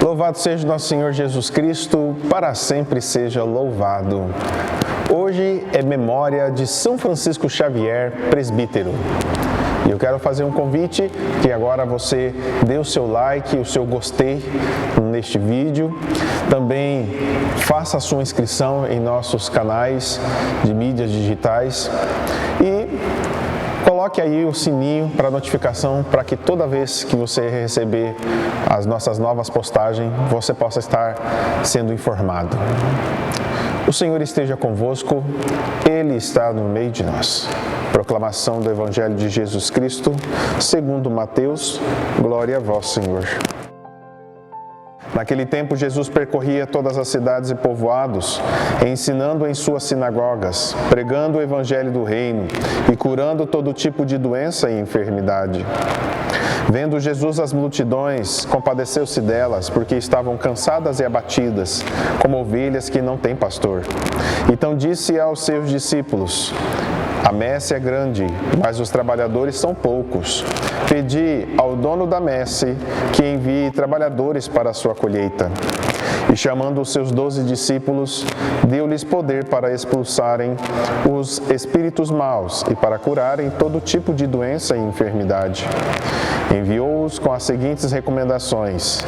Louvado seja nosso Senhor Jesus Cristo, para sempre seja louvado. Hoje é memória de São Francisco Xavier, presbítero. E eu quero fazer um convite que agora você dê o seu like, o seu gostei neste vídeo. Também faça a sua inscrição em nossos canais de mídias digitais e coloque aí o sininho para notificação para que toda vez que você receber as nossas novas postagens, você possa estar sendo informado. O Senhor esteja convosco, Ele está no meio de nós. Proclamação do Evangelho de Jesus Cristo, segundo Mateus, glória a vós, Senhor. Naquele tempo, Jesus percorria todas as cidades e povoados, ensinando em suas sinagogas, pregando o Evangelho do Reino e curando todo tipo de doença e enfermidade. Vendo Jesus as multidões, compadeceu-se delas, porque estavam cansadas e abatidas, como ovelhas que não têm pastor. Então disse aos seus discípulos: a messe é grande, mas os trabalhadores são poucos. Pedi ao dono da messe que envie trabalhadores para a sua colheita. E chamando os seus 12 discípulos, deu-lhes poder para expulsarem os espíritos maus e para curarem todo tipo de doença e enfermidade. Enviou-os com as seguintes recomendações: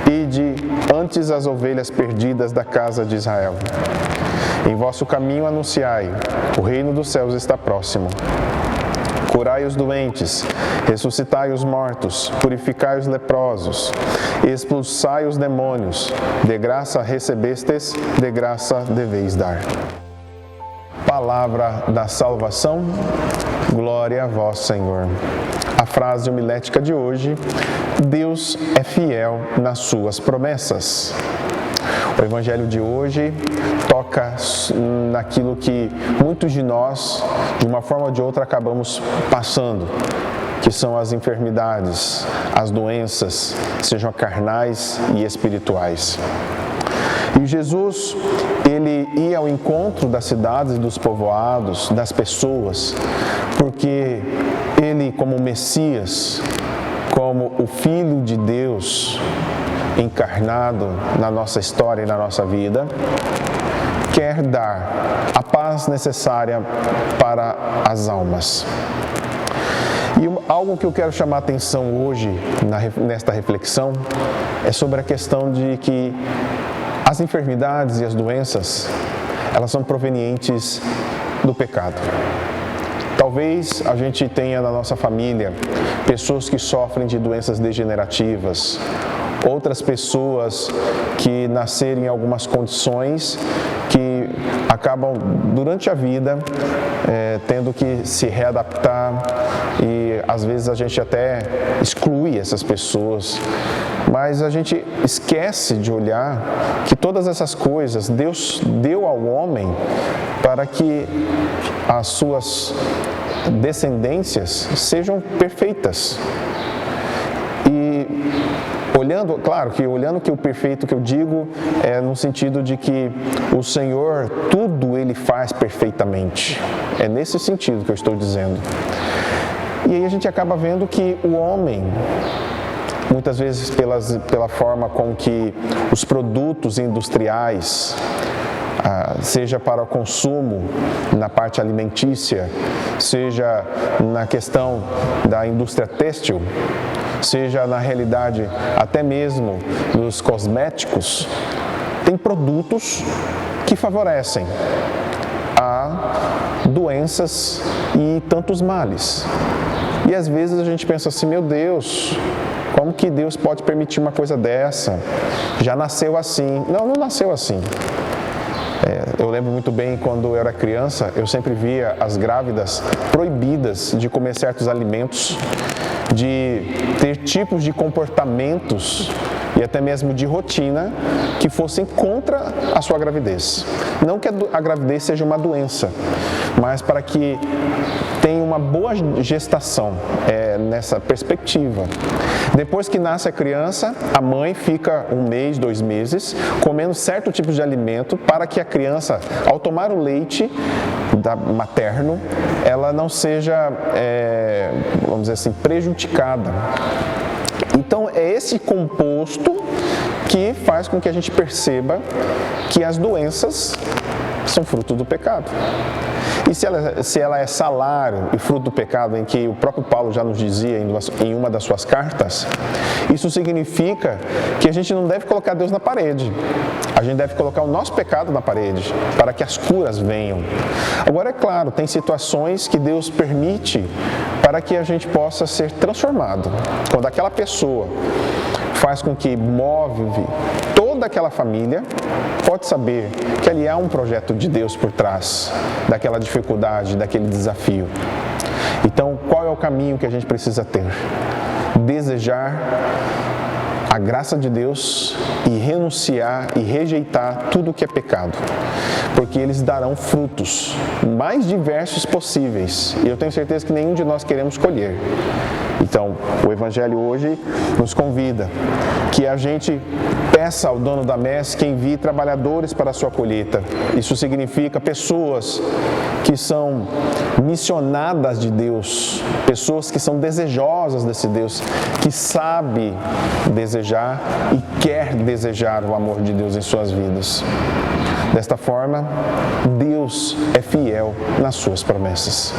ide antes as ovelhas perdidas da casa de Israel. Em vosso caminho anunciai, o reino dos céus está próximo. Curai os doentes, ressuscitai os mortos, purificai os leprosos, expulsai os demônios. De graça recebestes, de graça deveis dar. Palavra da salvação, glória a vós, Senhor. A frase homilética de hoje: Deus é fiel nas suas promessas. O Evangelho de hoje toca naquilo que muitos de nós, de uma forma ou de outra, acabamos passando, que são as enfermidades, as doenças, sejam carnais e espirituais. E Jesus, ele ia ao encontro das cidades e dos povoados, das pessoas, porque ele, como Messias, como o Filho de Deus encarnado na nossa história e na nossa vida, quer dar a paz necessária para as almas. E algo que eu quero chamar a atenção hoje, nesta reflexão, é sobre a questão de que as enfermidades e as doenças, elas são provenientes do pecado. Talvez a gente tenha na nossa família pessoas que sofrem de doenças degenerativas, outras pessoas que nasceram em algumas condições que acabam, durante a vida, tendo que se readaptar e, às vezes, a gente até exclui essas pessoas. Mas a gente esquece de olhar que todas essas coisas Deus deu ao homem para que as suas descendências sejam perfeitas. Olhando, claro que olhando que o perfeito que eu digo é no sentido de que o Senhor, tudo Ele faz perfeitamente. É nesse sentido que eu estou dizendo. E aí a gente acaba vendo que o homem, muitas vezes pela forma com que os produtos industriais, seja para o consumo na parte alimentícia, seja na questão da indústria têxtil, seja na realidade até mesmo dos cosméticos, tem produtos que favorecem a doenças e tantos males. E às vezes a gente pensa assim: meu Deus, como que Deus pode permitir uma coisa dessa? Já nasceu assim. Não nasceu assim. Eu lembro muito bem, quando eu era criança, eu sempre via as grávidas proibidas de comer certos alimentos, de ter tipos de comportamentos e até mesmo de rotina que fossem contra a sua gravidez. Não que a gravidez seja uma doença, mas para que tenha uma boa gestação, nessa perspectiva. Depois que nasce a criança, a mãe fica 1 mês, 2 meses, comendo certo tipo de alimento para que a criança, ao tomar o leite materno, ela não seja, vamos dizer assim, prejudicada. Então, é esse composto que faz com que a gente perceba que as doenças são fruto do pecado. E se ela é salário e fruto do pecado, em que o próprio Paulo já nos dizia em uma das suas cartas, isso significa que a gente não deve colocar Deus na parede. A gente deve colocar o nosso pecado na parede, para que as curas venham. Agora, é claro, tem situações que Deus permite para que a gente possa ser transformado. Quando aquela pessoa faz com que move toda aquela família, pode saber que ali há um projeto de Deus por trás daquela dificuldade, daquele desafio. Então, qual é o caminho que a gente precisa ter? Desejar a graça de Deus e renunciar e rejeitar tudo o que é pecado, porque eles darão frutos mais diversos possíveis, e eu tenho certeza que nenhum de nós queremos colher. Então, o Evangelho hoje nos convida que a gente peça ao dono da messe que envie trabalhadores para a sua colheita. Isso significa pessoas que são missionadas de Deus, pessoas que são desejosas desse Deus, que sabe desejar e quer desejar o amor de Deus em suas vidas. Desta forma, Deus é fiel nas suas promessas.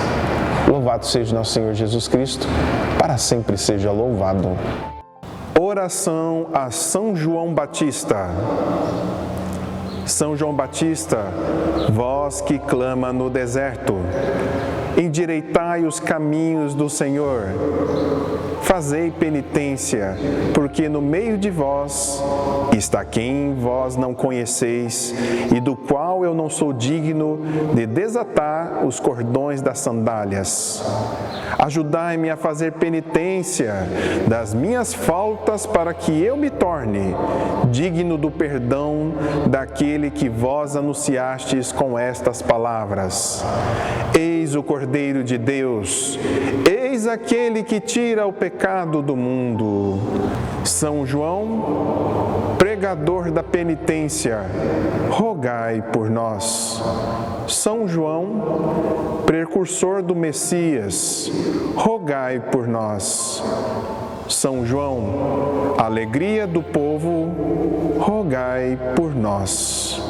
Louvado seja nosso Senhor Jesus Cristo, para sempre seja louvado. Oração a São João Batista. São João Batista, vós que clama no deserto, endireitai os caminhos do Senhor. Fazei penitência, porque no meio de vós está quem vós não conheceis e do qual eu não sou digno de desatar os cordões das sandálias. Ajudai-me a fazer penitência das minhas faltas para que eu me torne digno do perdão daquele que vós anunciastes com estas palavras. Eis o Cordeiro de Deus, eis aquele que tira o pecado do mundo. São João, pregador da penitência, rogai por nós. São João, precursor do Messias, rogai por nós. São João, alegria do povo, rogai por nós.